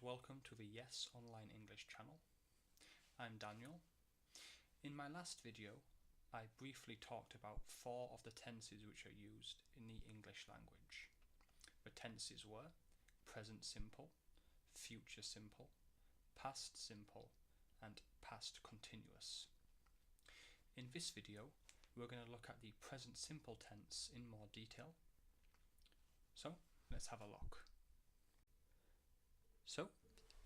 welcome to the Yes Online English channel. I'm Daniel. In my last video, I briefly talked about 4 of the tenses which are used in the English language. The tenses were present simple, future simple, past simple, and past continuous. In this video, we're going to look at the present simple tense in more detail. So, let's have a look. So,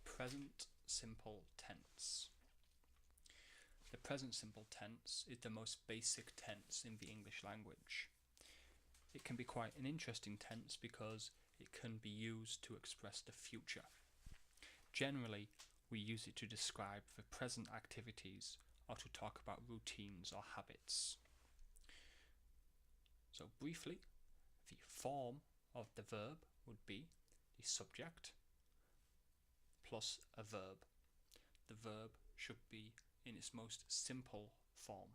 present simple tense. The present simple tense is the most basic tense in the English language. It can be quite an interesting tense because it can be used to express the future. Generally, we use it to describe the present activities or to talk about routines or habits. So briefly, the form of the verb would be the subject plus a verb. The verb should be in its most simple form.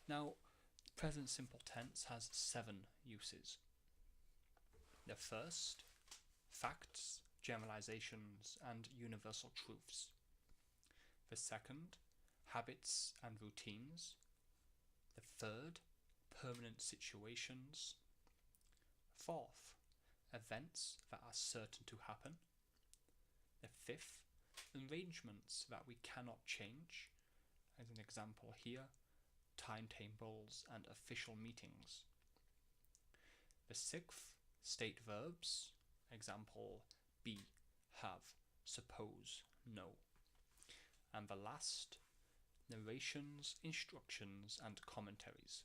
Now, present simple tense has 7 uses. The first, facts, generalizations, and universal truths. The second, habits and routines. The third, permanent situations. Fourth, events that are certain to happen. The fifth, arrangements that we cannot change. As an example here, timetables and official meetings. The sixth, state verbs. Example, be, have, suppose, know. And the last, narrations, instructions, and commentaries.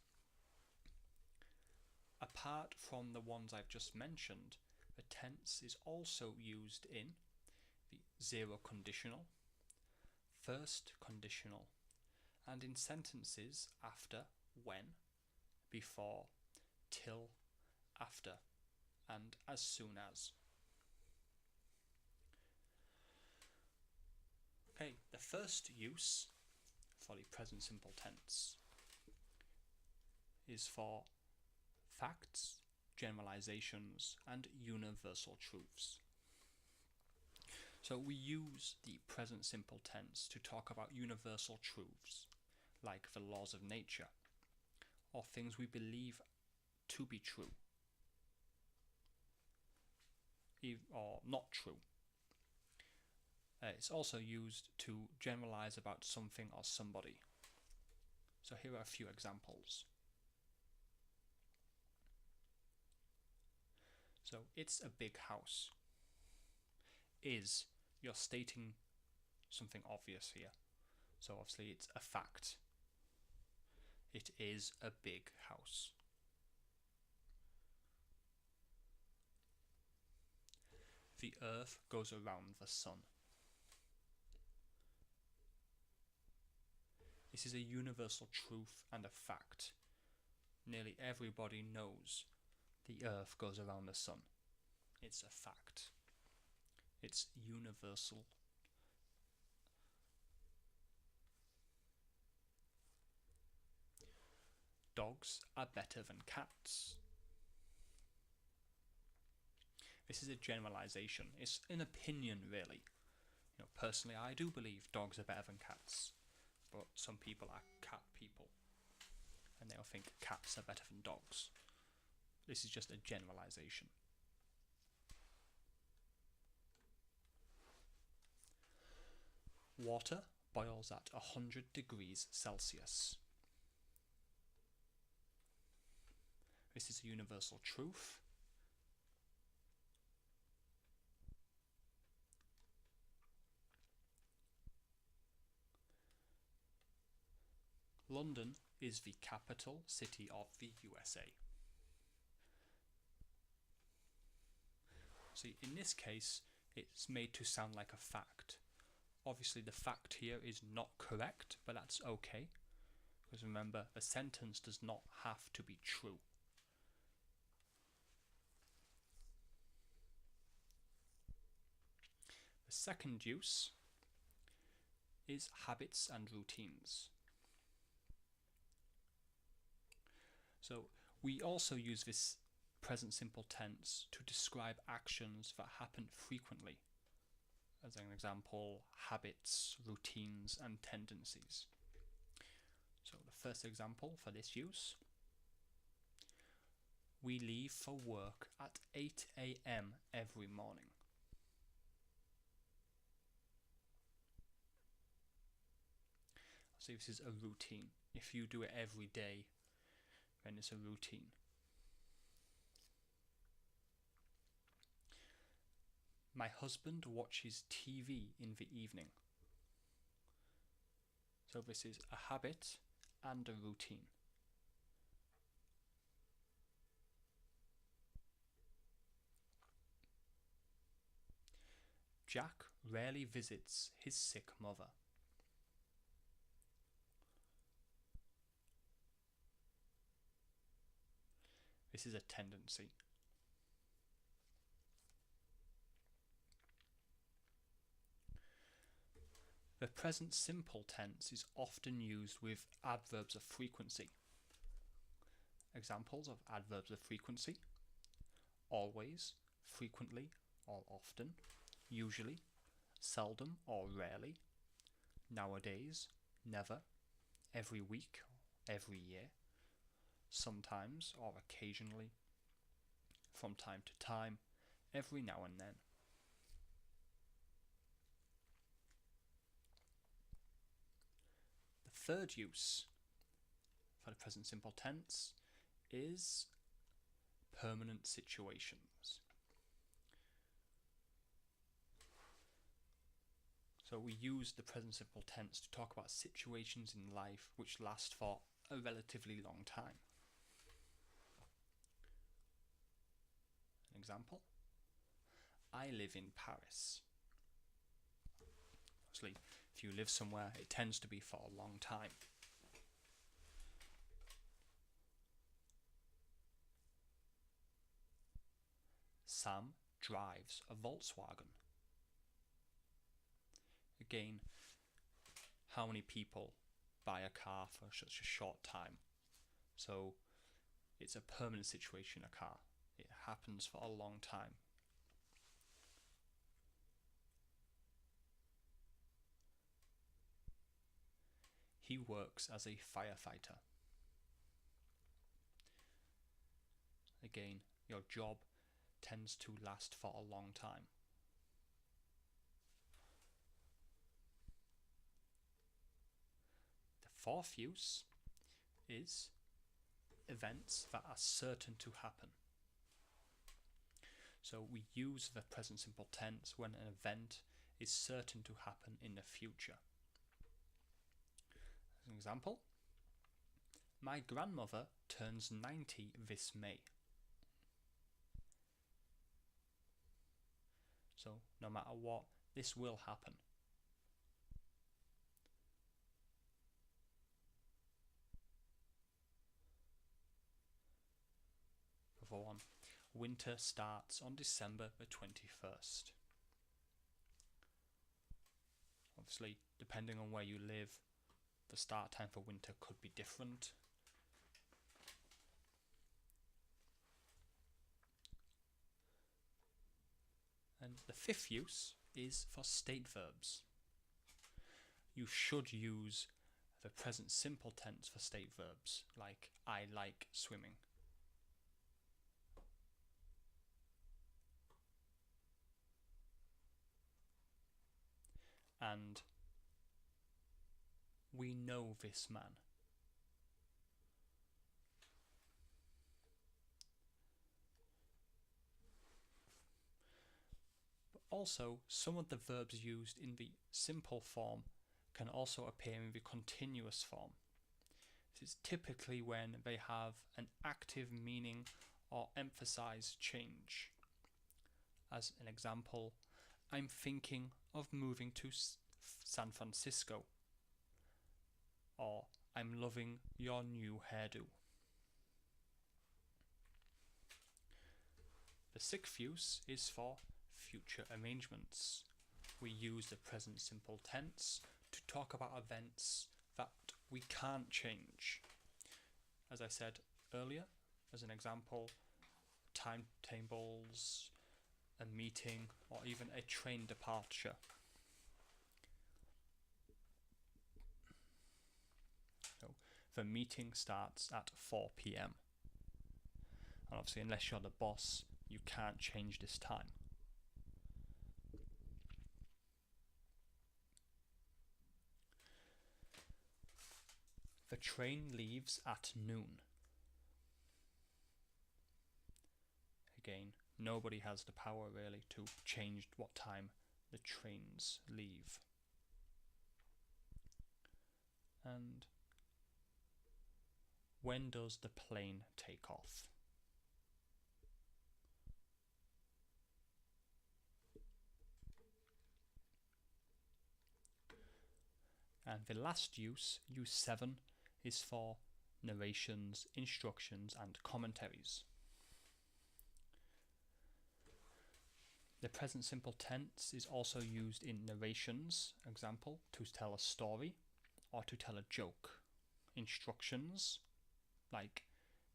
Apart from the ones I've just mentioned, the tense is also used in the zero conditional, first conditional, and in sentences after when, before, till, after, and as soon as. Okay, the first use for the present simple tense is for facts, generalizations, and universal truths. So we use the present simple tense to talk about universal truths, like the laws of nature, or things we believe to be true, or not true. It's also used to generalize about something or somebody. So here are a few examples. So, it's a big house. Is, you're stating something obvious here. So obviously it's a fact. It is a big house. The earth goes around the sun. This is a universal truth and a fact. Nearly everybody knows the earth goes around the sun. It's a fact. It's universal. Dogs are better than cats. This is a generalization. It's an opinion, really. Personally, I do believe dogs are better than cats, but some people are cat people, and they'll think cats are better than dogs. This is just a generalization. Water boils at 100 degrees Celsius. This is a universal truth. London is the capital city of the USA. See, in this case, it's made to sound like a fact. Obviously, the fact here is not correct, but that's okay. Because remember, the sentence does not have to be true. The second use is habits and routines. So we also use this present simple tense to describe actions that happen frequently. As an example, habits, routines, and tendencies. So the first example for this use: we leave for work at 8 a.m. every morning. So this is a routine. If you do it every day, then it's a routine. My husband watches TV in the evening. So this is a habit and a routine. Jack rarely visits his sick mother. This is a tendency. The present simple tense is often used with adverbs of frequency. Examples of adverbs of frequency: always, frequently or often, usually, seldom or rarely, nowadays, never, every week, every year, sometimes or occasionally, from time to time, every now and then. The third use for the present simple tense is permanent situations. So we use the present simple tense to talk about situations in life which last for a relatively long time. An example: I live in Paris. Obviously, if you live somewhere, it tends to be for a long time. Sam drives a Volkswagen. Again, how many people buy a car for such a short time? So it's a permanent situation, a car. It happens for a long time. He works as a firefighter. Again, your job tends to last for a long time. The fourth use is events that are certain to happen. So we use the present simple tense when an event is certain to happen in the future. As an example, my grandmother turns 90 this May. So no matter what, this will happen. Another one: winter starts on December the 21st. Obviously, depending on where you live, the start time for winter could be different. And the fifth use is for state verbs. You should use the present simple tense for state verbs, like I like swimming. And we know this man. But also, some of the verbs used in the simple form can also appear in the continuous form. This is typically when they have an active meaning or emphasized change. As an example, I'm thinking of moving to San Francisco. Or I'm loving your new hairdo. The sixth use is for future arrangements. We use the present simple tense to talk about events that we can't change. As I said earlier, as an example, timetables, a meeting, or even a train departure. So the meeting starts at 4 p.m. And obviously, unless you're the boss, you can't change this time. The train leaves at noon. Again, nobody has the power really to change what time the trains leave. And when does the plane take off? And the last use 7, is for narrations, instructions, and commentaries. The present simple tense is also used in narrations, example, to tell a story or to tell a joke. Instructions, like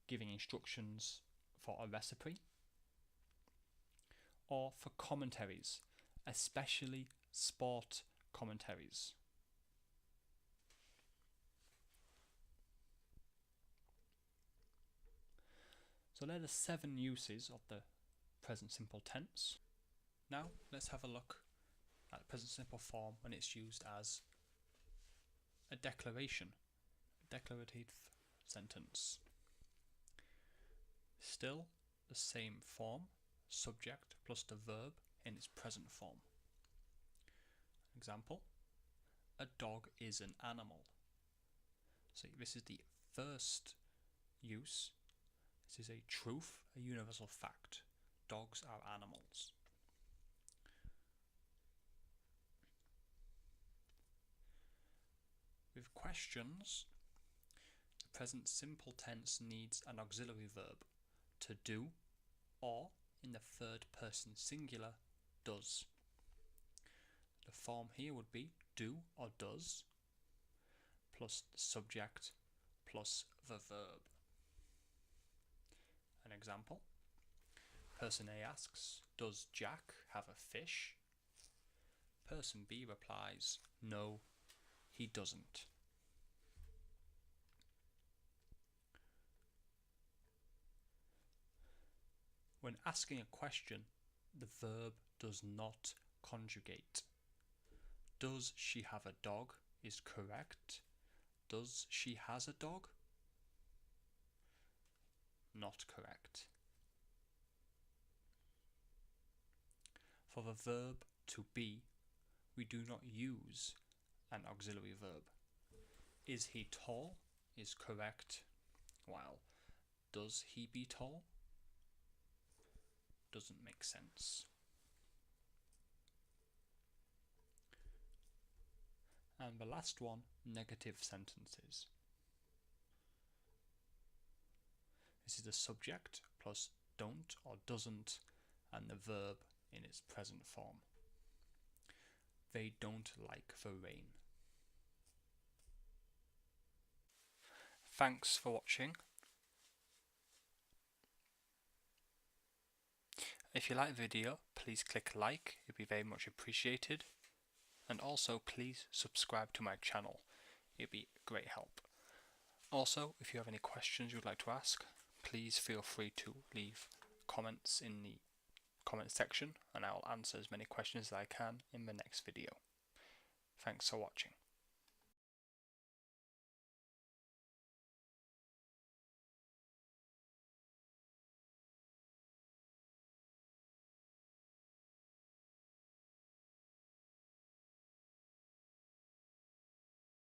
giving instructions for a recipe. Or for commentaries, especially sport commentaries. So there are the 7 uses of the present simple tense. Now let's have a look at the present simple form when it's used as a declaration, a declarative sentence. Still the same form, subject plus the verb in its present form. Example, a dog is an animal. So this is the first use. This is a truth, a universal fact. Dogs are animals. With questions, the present simple tense needs an auxiliary verb to do, or in the third person singular, does. The form here would be do or does plus the subject plus the verb. An example, person A asks, does Jack have a fish? Person B replies, no, he doesn't. When asking a question, the verb does not conjugate. Does she have a dog is correct. Does she has a dog? Not correct. For the verb to be, we do not use an auxiliary verb. Is he tall is correct, while does he be tall doesn't make sense. And the last one, negative sentences. This is the subject plus don't or doesn't and the verb in its present form. They don't like the rain. Thanks for watching. If you like the video, please click like, it'd be very much appreciated. And also please subscribe to my channel, it'd be a great help. Also, if you have any questions you'd like to ask, please feel free to leave comments in the comment section and I will answer as many questions as I can in the next video. Thanks for watching.